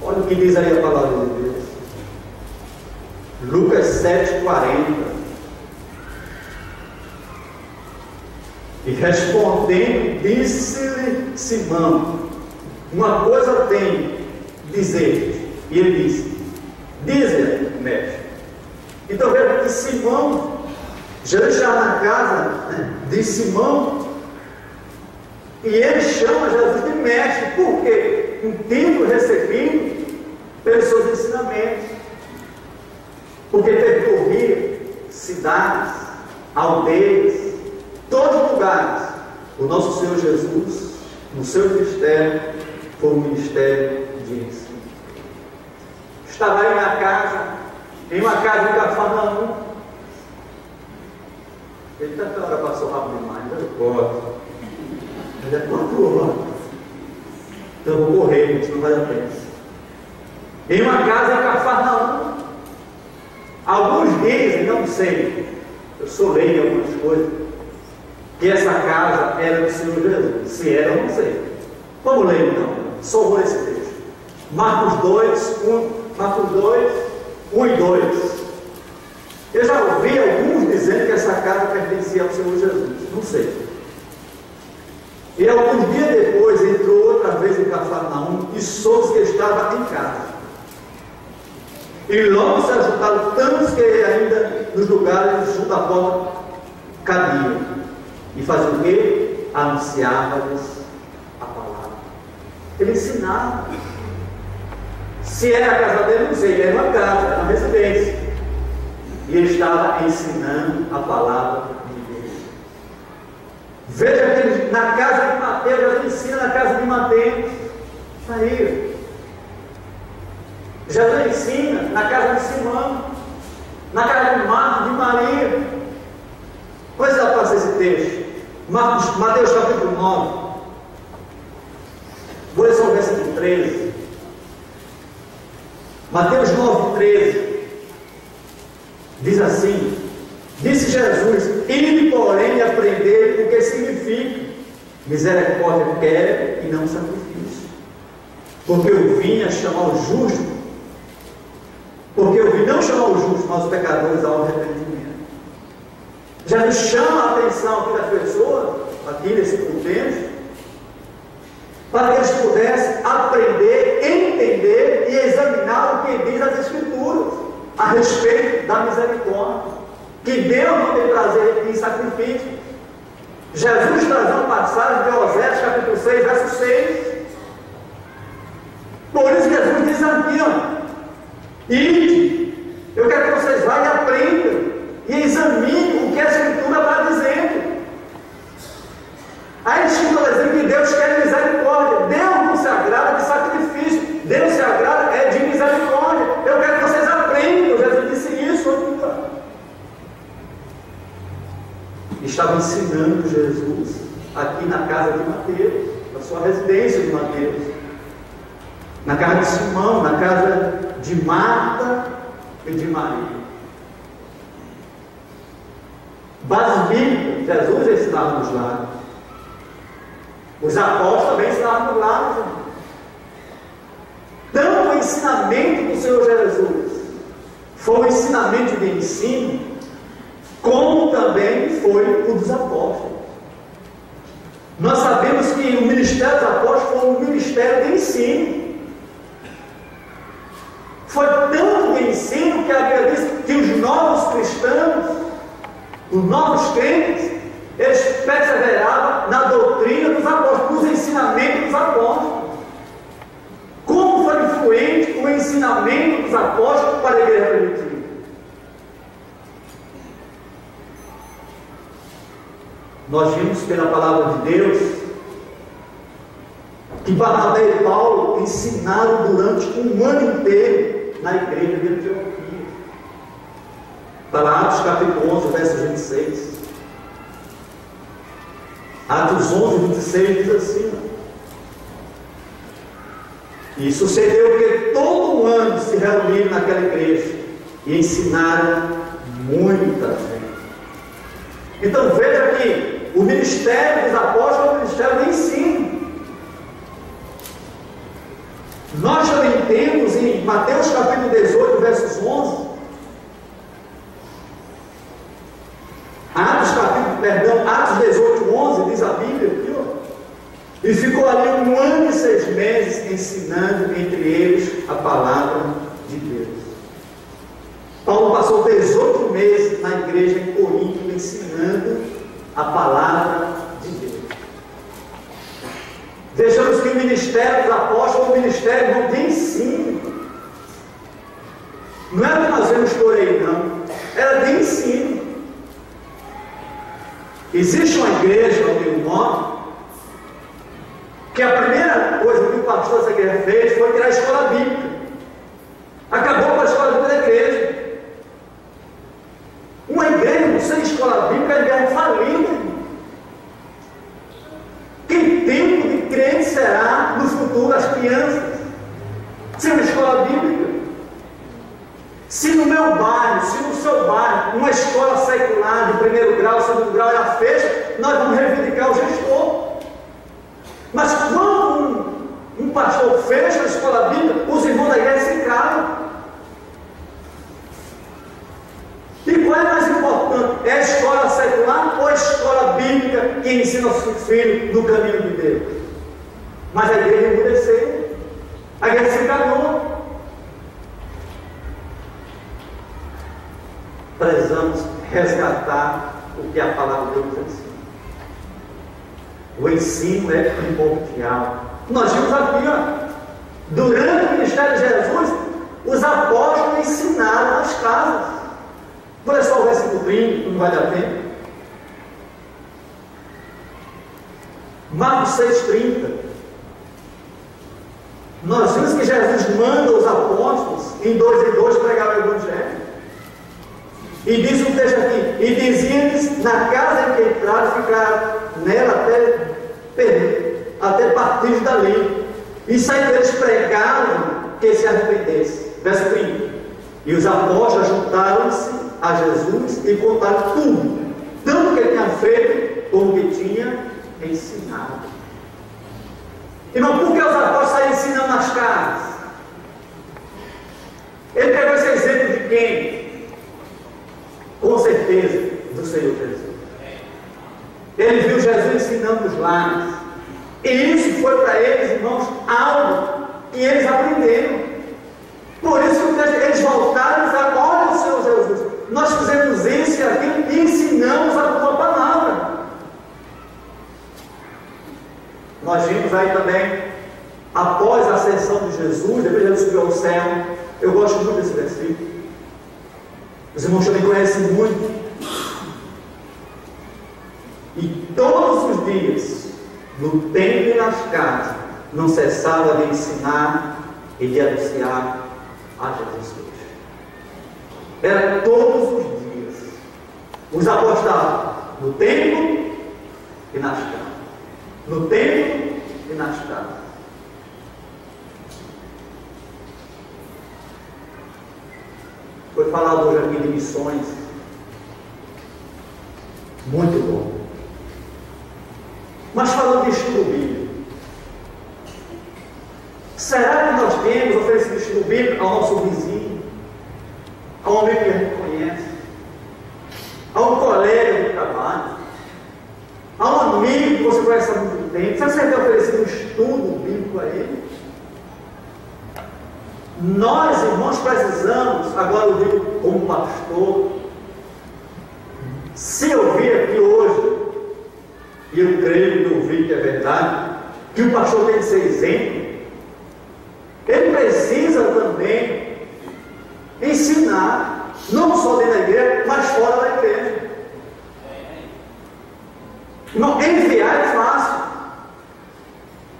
Olha o que diz aí a palavra de Deus. Lucas 7,40. E respondendo, disse-lhe Simão: uma coisa tenho dizer. E ele disse: diz-lhe, mestre. Então veja que Simão, Jesus está na casa de Simão, e ele chama Jesus de mestre. Por quê? Um título recebido pelos seus ensinamentos. Porque percorria cidades, aldeias, todos os lugares. O nosso Senhor Jesus, no seu ministério, foi um ministério de ensino. estava aí na casa, em uma casa de Cafarnaum. Ele tanta hora passou rápido demais, eu posso. Mas é 4 horas. Então eu vou correr, gente, não vai dar tempo. Em uma casa em Cafarnaum. Alguns dizem, não sei, eu sou leigo em algumas coisas, que essa casa era do Senhor Jesus. Se era, eu não sei. Vamos ler então. Só vou esse texto. Marcos 2, 1 e 2. Eu já ouvi alguns dizendo que essa casa pertencia ao Senhor Jesus. Não sei. E alguns dias depois entrou outra vez em Cafarnaum e soube que estava em casa. E logo se ajuntaram tantos que ainda nos lugares junto à porta cabiam. E faziam o quê? Anunciava-lhes a palavra. Ele ensinava. Se era a casa dele, não sei, era uma casa, era uma residência. E ele estava ensinando a palavra de Deus. Veja que ele, na casa de Mateus, ele ensina na casa de Mateus. Está aí. Jesus ensina na casa de Simão, na casa de Marcos, de Maria. Pois é, passa esse texto. Mateus capítulo 9. Vou ler só o versículo 13. Mateus 9, 13. Diz assim: disse Jesus: ide, porém, e aprender o que significa misericórdia quero e não sacrifício. Porque eu vim a chamar o justo. Porque eu vim não chamar os justos, mas os pecadores ao arrependimento. Jesus chama a atenção aqui das pessoas, aqui nesse contexto, para que eles pudessem aprender, entender e examinar o que diz as Escrituras a respeito da misericórdia, que Deus não tem prazer em sacrifício. Jesus traz uma passagem de Oséias capítulo 6, verso 6. Por isso Jesus diz aqui, ó: ide, eu quero que vocês vá e aprendam e examinem o que a Escritura está dizendo. A Escritura está dizendo que Deus quer misericórdia. Deus não se agrada de sacrifício, Deus se agrada de misericórdia. Eu quero que vocês aprendam. Jesus disse isso. Estava ensinando Jesus aqui na casa de Mateus, na sua residência de Mateus, na casa de Simão, na casa de Marta e de Maria. Bases bíblicas, Jesus ensinava nos lares. Os apóstolos também ensinavam nos lares. Então, o ensinamento do Senhor Jesus foi um ensinamento de ensino, como também foi o dos apóstolos. Nós sabemos que o ministério dos apóstolos foi um ministério de ensino. Foi tanto de ensino que a Bíblia diz que os novos cristãos, os novos crentes, eles perseveravam na doutrina dos apóstolos, nos ensinamentos dos apóstolos. Como foi influente o ensinamento dos apóstolos para a igreja primitiva? Nós vimos pela palavra de Deus que Barnabé e Paulo ensinaram durante um ano inteiro na igreja de Antioquia. Está lá Atos capítulo 11, verso 26. Atos 11, 26 diz assim: e sucedeu que todo ano se reuniram naquela igreja e ensinaram muita gente. Então veja que o ministério dos apóstolos é um ministério de ensino. Nós também temos em Mateus capítulo 18, versos 11, Atos 18, 11, diz a Bíblia aqui, ó, e ficou ali 1 ano e 6 meses ensinando entre eles a palavra de Deus. Paulo passou 18 meses na igreja em Corinto ensinando a palavra de Deus. Vejamos que o ministério dos apóstolos é um ministério de ensino. Não era que nós vemos por aí, não. Era de ensino. Existe uma igreja onde eu moro, que a primeira coisa que o pastor dessa igreja fez foi criar a escola bíblica. Acabou com a escola bíblica da igreja. Uma igreja sem escola bíblica é uma igreja falida. Que tipo de crente será no futuro as crianças? Sem uma escola bíblica? Se no meu bairro, se no seu bairro, uma escola secular de primeiro grau, segundo grau, ela fecha, nós vamos reivindicar o gestor. Mas quando um pastor fecha a escola bíblica, os irmãos da igreja se calam. E qual é mais importante? É a escola secular ou a escola bíblica que ensina os filhos no caminho de Deus? Mas a igreja emudeceu, a igreja se calou. Precisamos resgatar o que a palavra de Deus ensina. O ensino é primordial. Nós vimos aqui, durante o ministério de Jesus, os apóstolos ensinaram nas casas. Olha só o versículo 30, não vai dar tempo. Marcos 6,30. Nós vimos que Jesus manda os apóstolos, em 2 em 2, pregar o Evangelho. E diz o texto aqui: e dizia-lhes, na casa em que entraram, ficaram nela até partir dali. E saindo eles pregaram que se arrependesse. Verso 30. E os apóstolos juntaram-se a Jesus e contaram tudo, tanto que ele tinha feito como que tinha ensinado. Irmão, por que os apóstolos saíram ensinando nas casas? Ele pegou esse exemplo de quem? Com certeza, do Senhor Jesus. Ele viu Jesus ensinando os lares. E isso foi para eles, irmãos, algo que eles aprenderam. Por isso que eles voltaram e disseram: olha o Senhor Jesus, nós fizemos isso e aquilo e ensinamos a tua palavra. Nós vimos aí também, após a ascensão de Jesus, depois de Jesus subiu ao céu. Eu gosto muito desse versículo. Os irmãos também conhecem muito. E todos os dias, no templo e nas casas, não cessava de ensinar e de anunciar a Jesus Cristo. Era todos os dias. Os apóstolos estavam no templo e nas casas. No templo e nas casas. Foi falado hoje aqui de missões. Muito bom. Mas falando de estudo bíblico, será que nós temos oferecido estudo bíblico ao nosso vizinho, a um amigo que a gente conhece, a um colega de trabalho, a um amigo que você conhece há muito tempo? Será que você tem oferecido um estudo bíblico a ele? Nós, irmãos, precisamos, agora eu digo como pastor, se eu vir aqui hoje, e eu creio que eu vi que é verdade, que o pastor tem que ser exemplo, ele precisa também ensinar, não só dentro da igreja, mas fora da igreja. Não, enviar é fácil.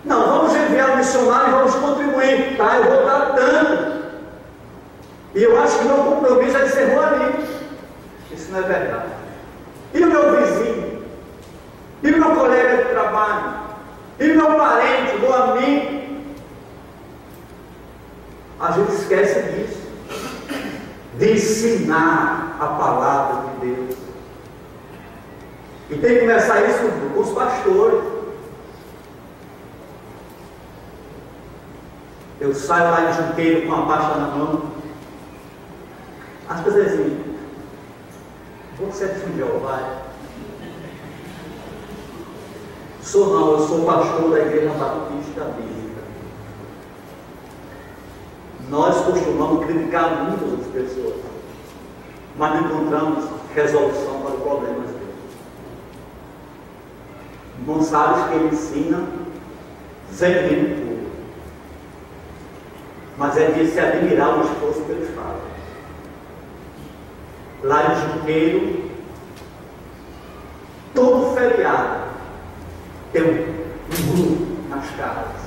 Não, vamos enviar um missionário e vamos contribuir, tá? Eu vou dar tanto. E eu acho que meu compromisso é de ser ali. Isso não é verdade. E o meu vizinho? E o meu colega de trabalho? E o meu parente, meu amigo? A gente esquece disso. De ensinar a palavra de Deus. E tem que começar isso com os pastores. Eu saio lá de Junqueiro com a pasta na mão. As pessoas dizem: você é de Jeová? Sou não, eu sou pastor da Igreja Batista Bíblica. Nós costumamos criticar muito as pessoas, mas não encontramos resolução para os problemas deles. Não sabes que ele ensina vendendo tudo, mas é de se admirar o esforço que eles fazem. Lá em Junqueiro, todo feriado tem um grupo nas casas.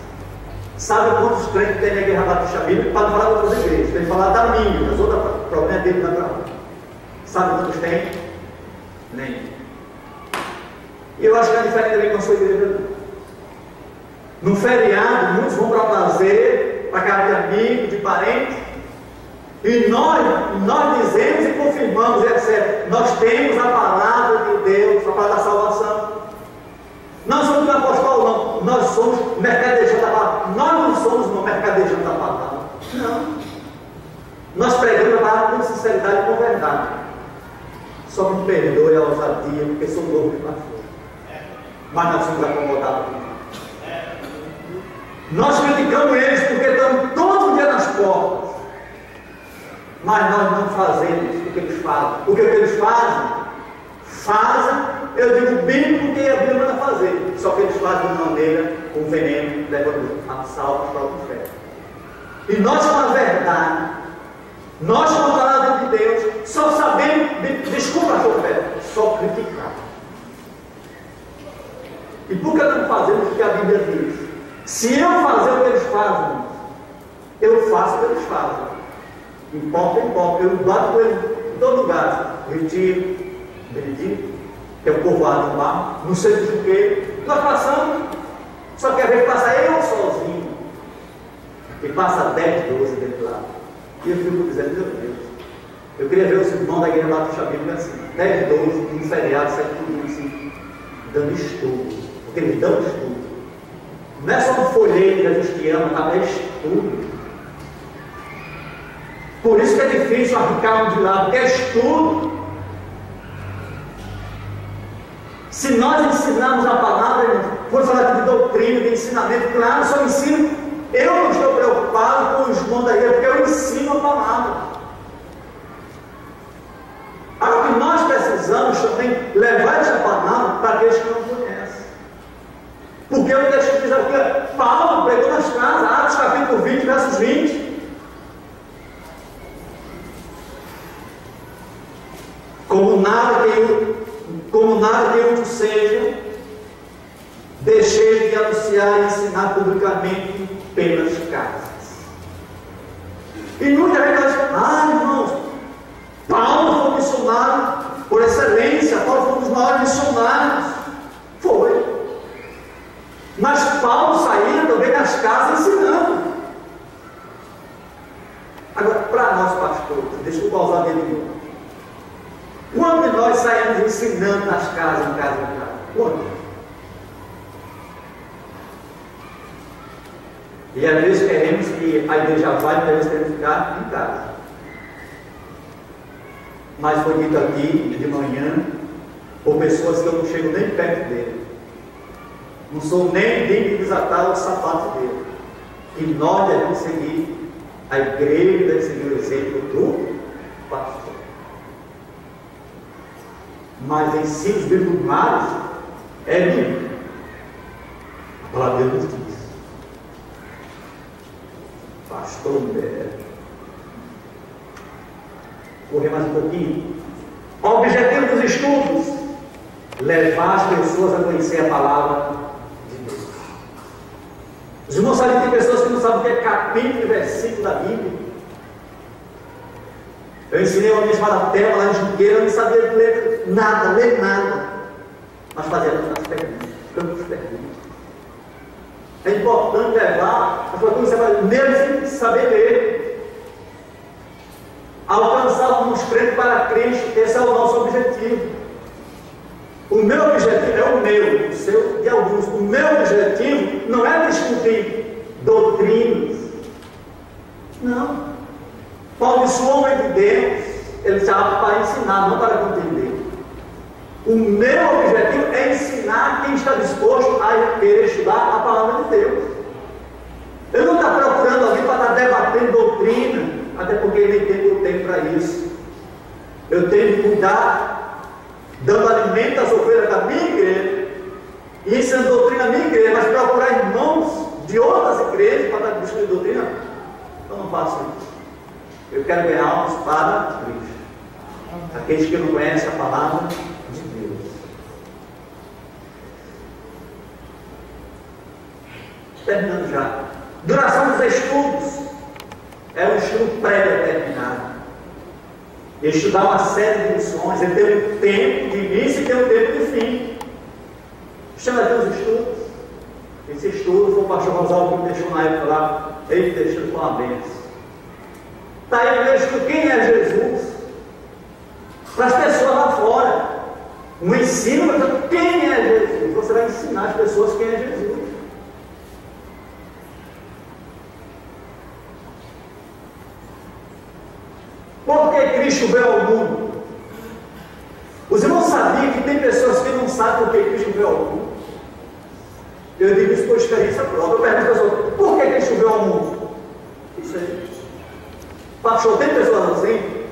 Sabe quantos crentes tem na Igreja Batista Bíblica? Para não falar de outras igrejas, tem que falar da minha, das outras problemas dele não é para mim. Sabe quantos tem? Nem. E eu acho que é diferente também com a sua igreja. No feriado, muitos vão para lazer, para casa de amigos, de parentes, e nós dizemos e confirmamos, etc. Nós temos a palavra de Deus, a palavra da salvação. Não somos apóstolos, não. Nós somos mercadejando da palavra. Nós não somos mercadejando da palavra. Não. Nós pregamos a palavra com sinceridade e com verdade. Só me perdoe a ousadia, porque sou novo de pastor. Mas nós somos acomodados. Nós criticamos eles porque estamos todo dia nas portas. Mas nós não fazemos o que eles fazem. Porque o que eles fazem, eu digo bem porque a Bíblia manda fazer. Só que eles fazem de maneira com veneno, levando a salvos para o inferno. E nós, com a verdade, nós, com a palavra de Deus, só sabemos, desculpa, só criticar. E por que não fazemos o que a Bíblia diz? Se eu fazer o que eles fazem, eu faço o que eles fazem. Importa, eu bato com eles em todo lugar. Retiro, Benedito, que é o povoado do mar, não sei do que. Nós passamos, só que às vezes passa eu sozinho, e passa 10, 12 dentro lá. E eu fico dizendo, meu Deus, eu queria ver os irmãos da Igreja Batista Bíblica assim, 10, 12, um feriado, 7 tudo assim, dando estudo, porque eles dão estudo. Não é só um folheto que a gente te ama, tá? É estudo. Por isso que é difícil arrancar um de lado, porque é estudo. Se nós ensinarmos a palavra, for falar de doutrina, de ensinamento, claro, só ensino. Eu não estou preocupado com os irmãos da igreja, porque eu ensino a palavra. Agora, o que nós precisamos também levar essa palavra para aqueles que não conhecem. Porque o texto diz aqui, Paulo pregou nas casas, Atos capítulo 20, versos 20. Como nada que eu seja, deixei de anunciar e ensinar publicamente pelas casas. E muita gente diz, irmãos, Paulo foi missionário por excelência, Paulo foi um dos maiores missionários. Foi. Mas Paulo saía também nas casas ensinando. Agora, para nós pastores, deixa eu pausar dele. Quando nós saímos ensinando nas casas, em casa? Quando? E às vezes queremos que a igreja vá e às vezes queremos ficar em casa. Mas foi dito aqui de manhã, por pessoas que eu não chego nem perto dele. Não sou nem digno de desatar os sapatos dele. E nós devemos seguir, a igreja deve seguir o exemplo do pastor. Mas ensinos bíblicos é livre. A palavra de Deus diz. Pastor Humberto. Correr mais um pouquinho. O objetivo dos estudos: levar as pessoas a conhecer a palavra de Deus. Os irmãos sabem que tem pessoas que não sabem o que é capítulo e versículo da Bíblia. Eu ensinei uma minha chamada Thelma lá em Junqueira, eu não sabia ler nada, mas fazia as perguntas. É importante levar a coisa que você vai mesmo sem saber ler. Alcançar uns crentes para Cristo, esse é o nosso objetivo. O meu objetivo é o meu, o seu e alguns. O meu objetivo não é discutir doutrinas. Não. Paulo disse, o homem de Deus, ele estava para ensinar, não para compreender. O meu objetivo é ensinar quem está disposto a querer estudar a palavra de Deus. Eu não estou procurando alguém para estar debatendo doutrina, até porque ele nem tem tempo para isso. Eu tenho que cuidar, dando alimento às ovelhas da minha igreja, e ensinando doutrina na minha igreja, mas procurar irmãos de outras igrejas para estar discutindo doutrina, eu não faço isso. Eu quero ganhar almas para Cristo. Aqueles que não conhecem a palavra de Deus. Terminando já. Duração dos estudos é um estudo pré-determinado. Estudar uma série de lições, ele tem um tempo de início e tem um tempo de fim. Chama Deus estudos. Esse estudo foi o pastor Gonçalo que me deixou na época lá, ele me deixou com uma bênção. Está aí o estudo, quem é Jesus? Para as pessoas lá fora. Um ensino, mas quem é Jesus? Você vai ensinar as pessoas quem é Jesus. Por que Cristo veio ao mundo? Os irmãos sabiam que tem pessoas que não sabem por que Cristo veio ao mundo? Eu digo isso por experiência própria. Eu pergunto às pessoas, por que Cristo veio ao mundo? Isso aí. Pastor, tem pessoas assim?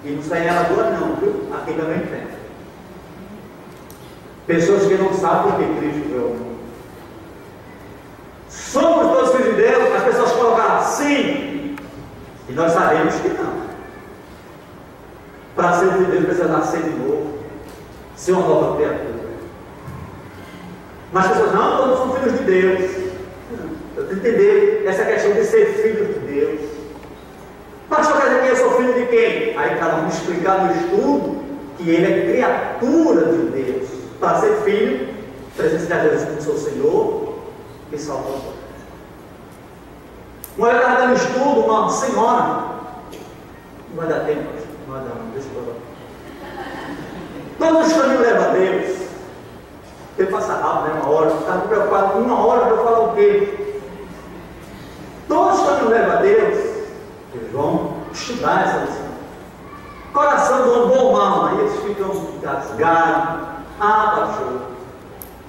E não sai ela agora não, viu? Aqui também tem. Pessoas que não sabem por que Cristo veio ao mundo. Somos todos filhos de Deus, as pessoas colocaram sim. E nós sabemos que não. Para ser filho de Deus precisa nascer de novo, ser uma nova criatura. Mas as pessoas, não, todos são filhos de Deus. Eu tenho que entender essa questão de ser filho de Deus. Pastor, quer dizer que eu sou filho de quem? Aí cada um explicar no estudo que ele é criatura de Deus. Para ser filho, precisa de Jesus como seu Senhor e Salvador. Uma vez estava dando estudo, uma senhora, não vai dar tempo, não vai dar, deixa eu falar. Todos os caminhos levam a Deus. Tem que passar rápido, né? Uma hora, estava preocupado, uma hora para eu falar o quê? Todos os caminhos levam a Deus. Eles vão estudar essa lição. Coração do homem bom ou mal, aí eles ficam gasgados. Pastor,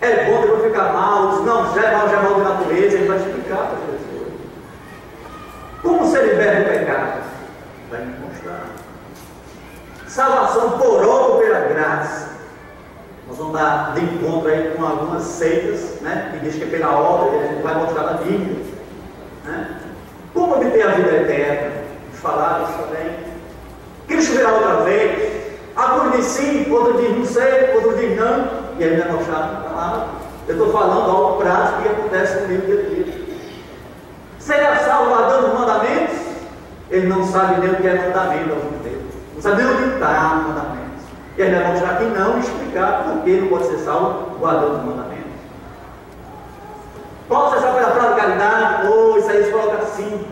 é bom depois ficar mal, não, já é mal de natureza, ele vai explicar para as pessoas. Como ser liberto do pecado? Vai me mostrar. Salvação por obra ou pela graça. Nós vamos dar de encontro aí com algumas seitas, né, que diz que é pela obra, ele vai mostrar na Bíblia. Né? Como obter a vida eterna? Vamos falar isso também. Cristo virá outra vez. Alguns dizem sim, outros dizem não sei, outros dizem não. E aí vai mostrar na palavra. Eu estou falando algo prático que acontece comigo dia a dia. Será salvo guardando os mandamentos? Ele não sabe nem o que é mandamento ao filho dele. Não sabe nem onde está o mandamento. E ele vai mostrar que não e explicar por que não pode ser salvo guardando os mandamentos. Pode ser salvo pela praticalidade? Isso aí se coloca assim.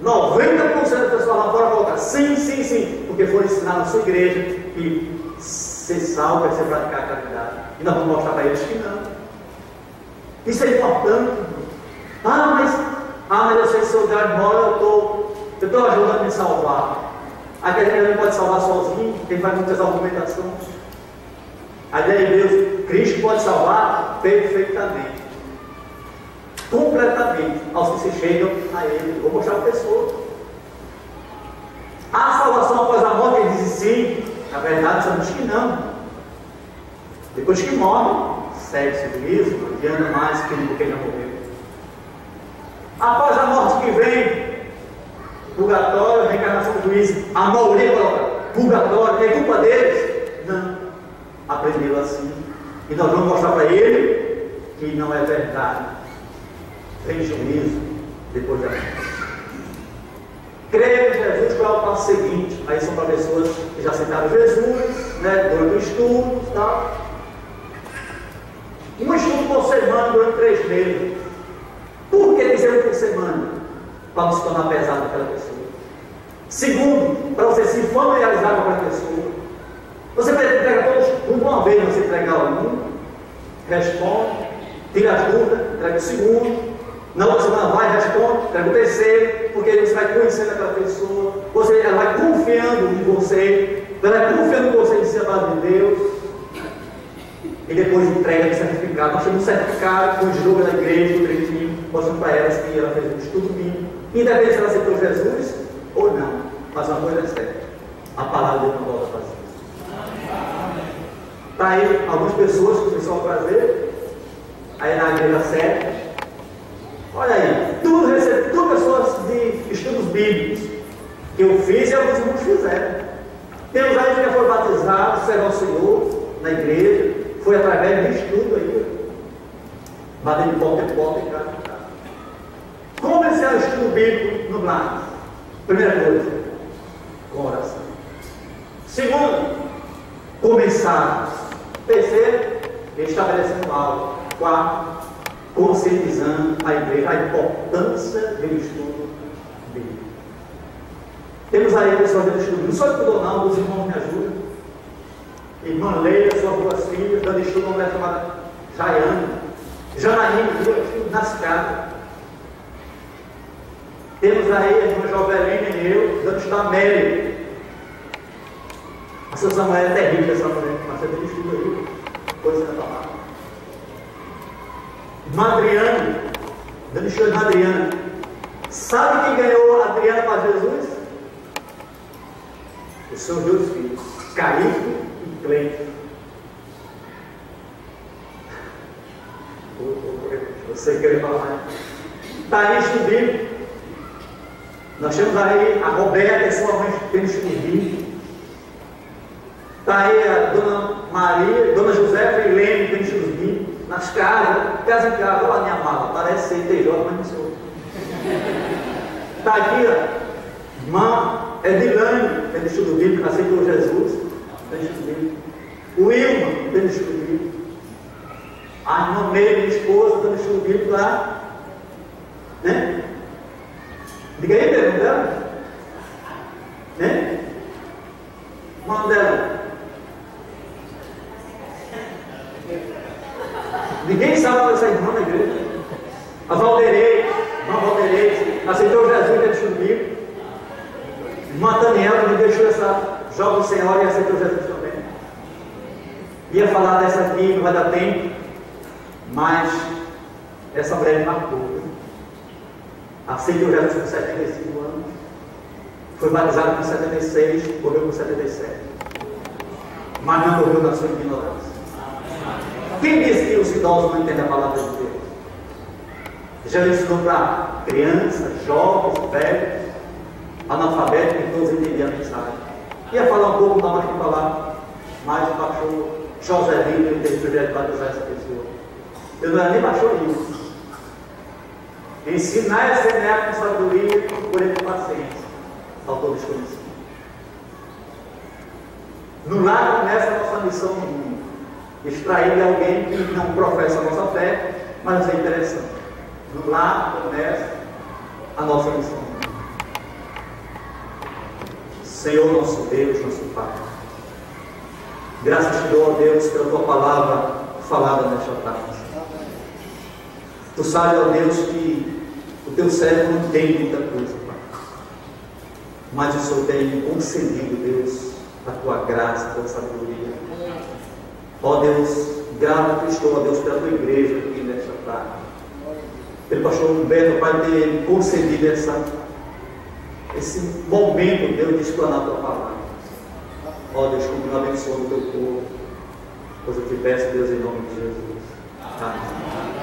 90% das pessoas lá fora colocam sim, sim, sim. Porque foi ensinado na sua igreja que ser salvo é ser praticar a caridade. E nós vamos mostrar para eles que não. Isso é importante. Mas eu sei que se eu der mora, eu estou ajudando a me salvar. Aquele que não pode salvar sozinho, ele faz muitas argumentações. A ideia de Deus, Cristo pode salvar perfeitamente, completamente, aos que se chegam a Ele. Vou mostrar para a pessoa. A salvação após a morte, ele diz sim. Na verdade, sabemos que não. Depois que morre, segue o juízo, não adianta mais que quem já morreu. Após a morte que vem, purgatório, reencarnação do juízo, a maioria coloca purgatório, é culpa deles? Não. Aprendeu assim. E nós vamos mostrar para ele que não é verdade. Tem juízo depois da morte. Creio em Jesus, qual é o passo seguinte? Aí são para pessoas que já aceitaram Jesus, né, durante o estudo e tal. Um estudo por semana durante 3 meses. Por que dizer por semana? Para não se tornar pesado para aquela pessoa. Segundo, para você se familiarizar com aquela pessoa. Você entrega todos por uma vez, você entrega um, responde, tira as dúvidas, entrega o segundo. Na outra semana vai, responde, entrega o terceiro, porque você vai conhecendo aquela pessoa, ela vai confiando em você, ela vai confiando em você de ser amado de Deus. E depois entrega o certificado. Nós temos um certificado com o jogo da igreja, do direitinho, mostrando para elas que ela fez um estudo mínimo, independente se ela aceitou Jesus ou não. Mas uma coisa é certa: a palavra de Deus não volta vazia. Está aí algumas pessoas que começaram a fazer, aí na igreja certa. Olha aí, tudo pessoas de estudos bíblicos que eu fiz e alguns irmãos fizeram. Temos aí que já foi batizado, será o Senhor na igreja. Foi através de estudo aí, batendo porta em porta em casa. o estudo bíblico no lar? Primeira coisa, com oração. Segundo, começar. Terceiro, estabelecendo algo. Quarto, conscientizando a igreja a importância do estudo bíblico. Temos aí pessoas do estudo bíblico. Não sou eu que dou, não, os irmãos me ajudam. Irmã Leila, suas duas filhas, dando estudo a uma mulher chamada Jaiane. Janaína, estudo nas casas. Temos aí a irmã Jovelina e eu, dando estudo a Mary. Essa mulher é terrível, essa mulher, mas você tem estudo aí, coisa da palavra. Irmã Adriana, dando estudo de Adriana. Sabe quem ganhou a Adriana para Jesus? Os seus dois filhos, Caíto e Cleito. Você quer falar mais? Está aí estudo bíblico. Nós temos aí a Roberta e sua mãe tem estudo bíblico. Está aí a Dona Maria, Dona José Freilene tem estudo bíblico. Nas casas, casa em casa, olha a minha mala, parece ser TJ, mas não sou. Está aqui, ó, irmã Edilane, tem estudo bíblico, aceitou Jesus, tem estudo bíblico. O Wilma, tem estudo bíblico. A irmã Meire, minha esposa, tem estudo bíblico lá. Né? Diga aí, pergunta dela. Né? O nome dela. Ninguém sabe dessa irmã na igreja. A Valdeirei, irmã Valdeirei, aceitou Jesus, tem estudo bíblico. Irmã Daniela me deixou essa jovem senhora e aceitou Jesus também. Ia falar dessa aqui, não vai dar tempo, mas essa mulher me marcou. Aceitou Jesus com 75 anos, foi batizado com 76, morreu com 77. Mas não morreu na sua ignorância. Quem disse que os idosos não entendem a palavra de Deus? Já ensinou para crianças, jovens, velhos, analfabetos, que todos entendiam a mensagem. Ia falar um pouco, não mais que falar, mas o pastor Joselino, ele teve o projeto de batizar essa pessoa. Eu não era nem pastor isso. Ensinar a semear com sabedoria, colher com paciência. Autor desconhecido. No lar começa a nossa missão no mundo. Extrair de alguém que não professa a nossa fé, mas é interessante. No lar começa a nossa missão. Senhor nosso Deus, nosso Pai, graças te dou, ó Deus, pela tua palavra falada nesta tarde. Tu sabes, ó Deus, que o teu servo não tem muita coisa, Pai, mas o Senhor tem concedido, Deus, a tua graça, a tua sabedoria. Ó Deus, grato estou, ó Deus, pela tua igreja aqui nesta tarde. Pelo pastor Humberto, Pai, ter concedido esse momento, Deus, de explanar a tua palavra. Ó Deus, continua abençoando o teu povo. Pois eu te peço, Deus, em nome de Jesus. Amém.